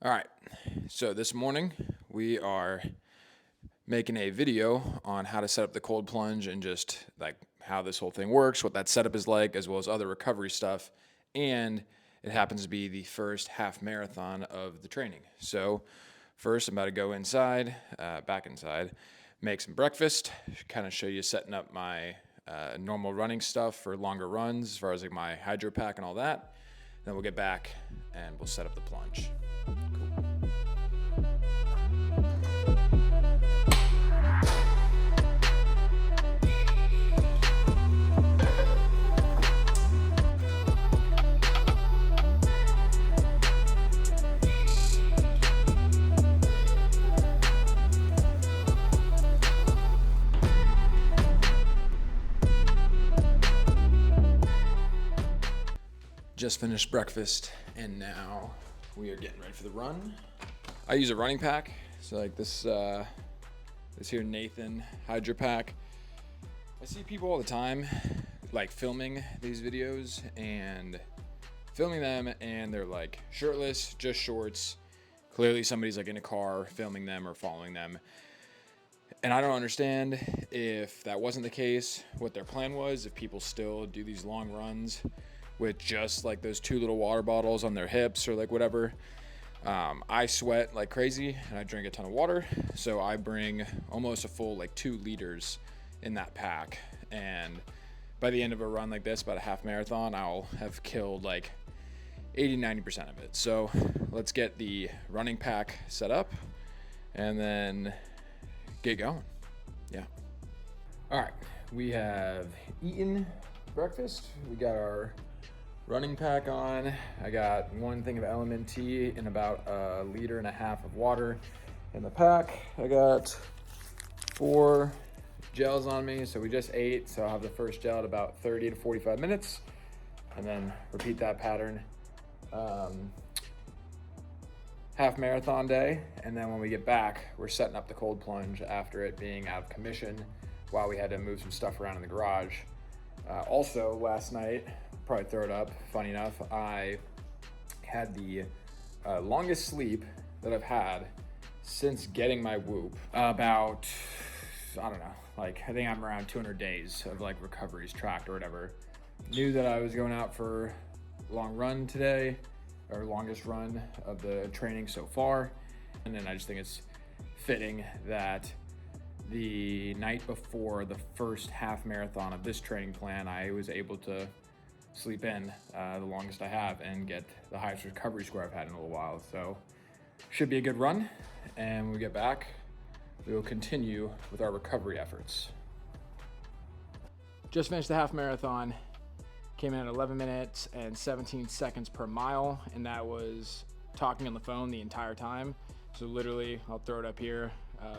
All right, so this morning we are making a video on how to set up the cold plunge and just like how this whole thing works, what that setup is like, as well as other recovery stuff. And it happens to be the first half marathon of the training. So first I'm about to go inside, back inside, make some breakfast, kind of show you setting up my normal running stuff for longer runs as far as like my hydro pack and all that. Then we'll get back and we'll set up the plunge. Just finished breakfast and now we are getting ready for the run. I use a running pack, so like this here Nathan Hydro Pack. I see people all the time like filming these videos and filming them and they're like shirtless, just shorts. Clearly somebody's like in a car filming them or following them. And I don't understand if that wasn't the case, what their plan was, if people still do these long runs with just like those 2 little water bottles on their hips or like whatever. I sweat like crazy and I drink a ton of water. So I bring almost a full like 2 liters in that pack. And by the end of a run like this, about a half marathon, I'll have killed like 80-90% of it. So let's get the running pack set up and then get going. Yeah. All right, we have eaten breakfast. We got our running pack on. I got 1 thing of element tea and about 1.5 liters of water in the pack. I got 4 gels on me. So we just ate. So I'll have the first gel at about 30 to 45 minutes and then repeat that pattern. Half marathon day. And then when we get back, we're setting up the cold plunge after it being out of commission while we had to move some stuff around in the garage. Also last night, probably throw it up, funny enough, I had the longest sleep that I've had since getting my Whoop. About, I don't know, like I think I'm around 200 days of like recoveries tracked or whatever. Knew that I was going out for a long run today, or longest run of the training so far. And then I just think it's fitting that the night before the first half marathon of this training plan, I was able to sleep in the longest I have and get the highest recovery score I've had in a little while. So should be a good run. And when we get back, we will continue with our recovery efforts. Just finished the half marathon. Came in at 11 minutes and 17 seconds per mile. And that was talking on the phone the entire time. So literally, I'll throw it up here,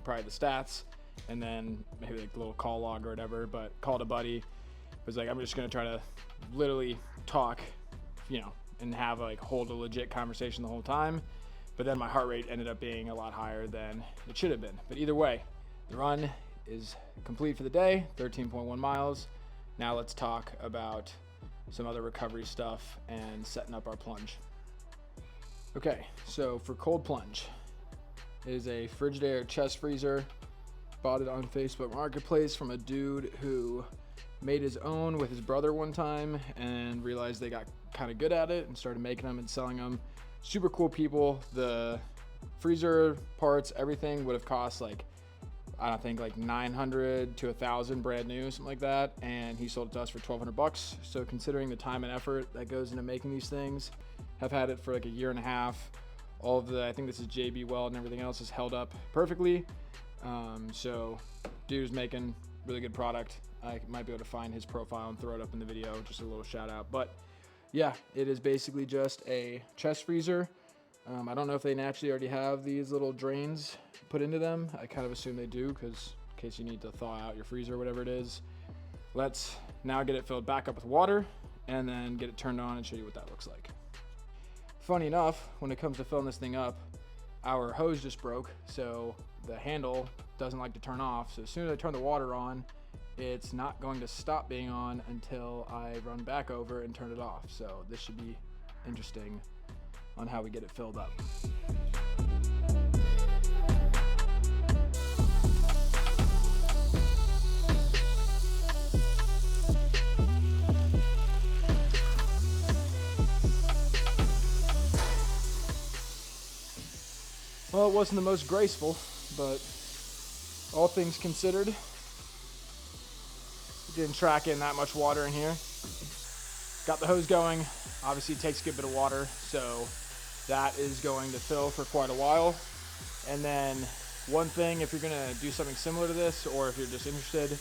probably the stats, and then maybe like a little call log or whatever, but called a buddy. Was like, I'm just gonna try to literally talk, and have like hold a legit conversation the whole time. But then my heart rate ended up being a lot higher than it should have been. But either way, the run is complete for the day, 13.1 miles. Now let's talk about some other recovery stuff and setting up our plunge. Okay, so for cold plunge, it is a Frigidaire chest freezer. Bought it on Facebook Marketplace from a dude who made his own with his brother one time and realized they got kind of good at it and started making them and selling them. Super cool people. The freezer parts, everything would have cost like, I don't think like 900 to 1,000 brand new, something like that. And he sold it to us for $1,200. So considering the time and effort that goes into making these things, have had it for like a year and a half. All of I think this is JB Weld and everything else is held up perfectly. So dude's making really good product. I might be able to find his profile and throw it up in the video, just a little shout out. But yeah, it is basically just a chest freezer. I don't know if they naturally already have these little drains put into them. I kind of assume they do, because in case you need to thaw out your freezer or whatever it is. Let's now get it filled back up with water and then get it turned on and show you what that looks like. Funny enough, when it comes to filling this thing up, our hose just broke, so the handle doesn't like to turn off. So as soon as I turn the water on, it's not going to stop being on until I run back over and turn it off. So this should be interesting on how we get it filled up. Well, it wasn't the most graceful, but all things considered, it didn't track in that much water in here. Got the hose going. Obviously it takes a good bit of water, so that is going to fill for quite a while. And then one thing, if you're gonna do something similar to this, or if you're just interested,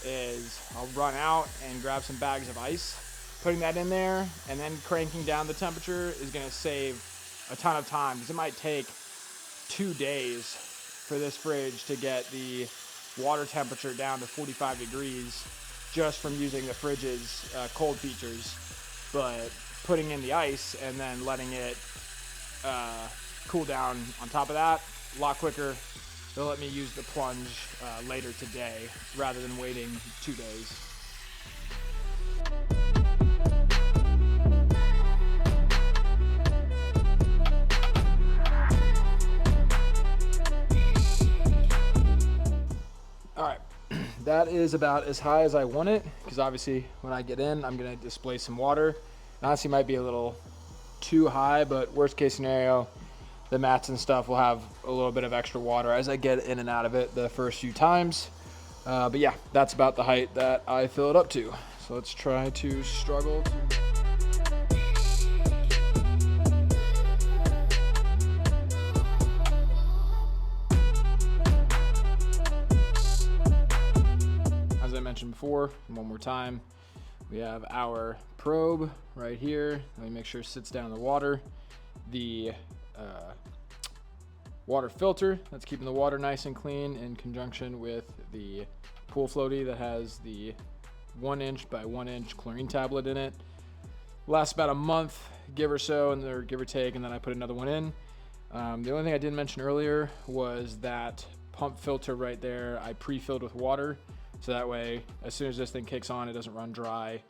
is I'll run out and grab some bags of ice. Putting that in there and then cranking down the temperature is gonna save a ton of time, because it might take 2 days for this fridge to get the water temperature down to 45 degrees just from using the fridge's cold features. But putting in the ice and then letting it cool down on top of that, a lot quicker. They'll let me use the Plunge later today rather than waiting 2 days. All right, that is about as high as I want it, because obviously when I get in, I'm gonna display some water. Honestly, might be a little too high, but worst case scenario, the mats and stuff will have a little bit of extra water as I get in and out of it the first few times. But yeah, that's about the height that I fill it up to. So let's try to struggle to... As I mentioned before, one more time, we have our probe right here. Let me make sure it sits down in the water. The water filter that's keeping the water nice and clean, in conjunction with the pool floaty that has the 1 inch by 1 inch chlorine tablet in it. Lasts about a month, give or so, and or give or take, and then I put another one in. The only thing I didn't mention earlier was that pump filter right there I pre-filled with water, so that way as soon as this thing kicks on, it doesn't run dry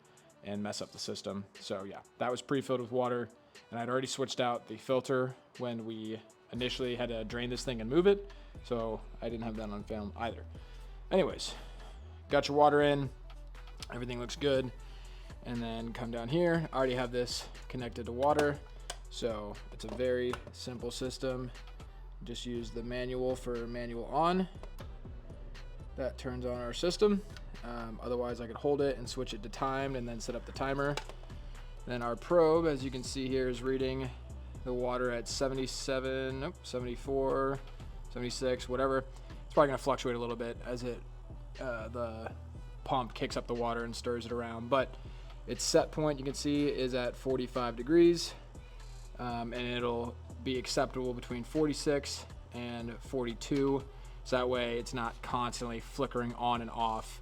and mess up the system. So yeah, that was pre-filled with water, and I'd already switched out the filter when we initially had to drain this thing and move it, so I didn't have that on film either. Anyways, got your water in, everything looks good, and then come down here. I already have this connected to water, so it's a very simple system. Just use the manual for manual on. That turns on our system. Otherwise I could hold it and switch it to timed and then set up the timer. Then our probe, as you can see here, is reading the water at 77, nope, 74, 76, whatever. It's probably gonna fluctuate a little bit as the pump kicks up the water and stirs it around, but its set point, you can see, is at 45 degrees, and it'll be acceptable between 46 and 42, so that way it's not constantly flickering on and off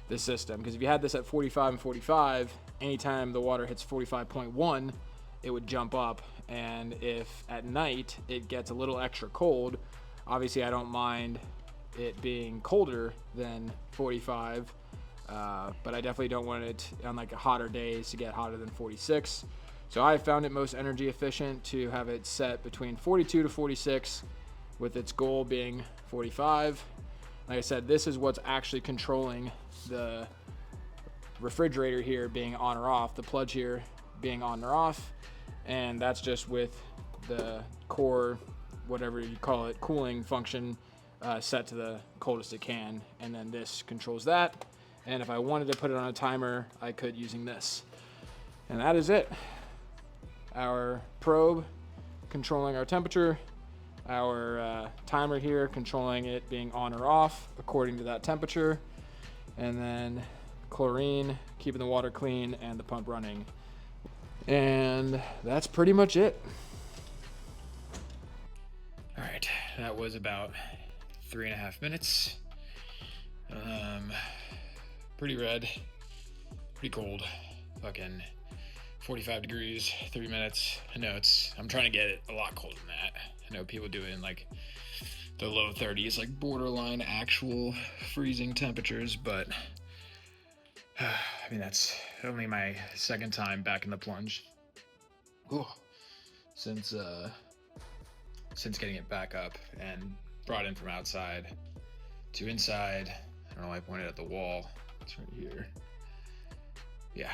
the system. Because if you had this at 45 and 45, anytime the water hits 45.1, it would jump up, and if at night it gets a little extra cold, obviously I don't mind it being colder than 45, but I definitely don't want it on like hotter days to get hotter than 46. So I found it most energy efficient to have it set between 42 to 46, with its goal being 45. Like I said, this is what's actually controlling the refrigerator here being on or off, the Plunge here being on or off, and that's just with the core, whatever you call it, cooling function set to the coldest it can, and then this controls that. And if I wanted to put it on a timer, I could, using this. And that is it. Our probe controlling our temperature, our timer here controlling it being on or off according to that temperature, and then chlorine keeping the water clean and the pump running. And that's pretty much it. All right, that was about 3.5 minutes. Pretty red, pretty cold, fucking 45 degrees, 3 minutes. I know I'm trying to get it a lot colder than that. I know people do it in like the low 30s, like borderline actual freezing temperatures, but I mean, that's only my second time back in the Plunge. Ooh. Since getting it back up and brought in from outside to inside. I don't know, I pointed at the wall. It's right here. Yeah,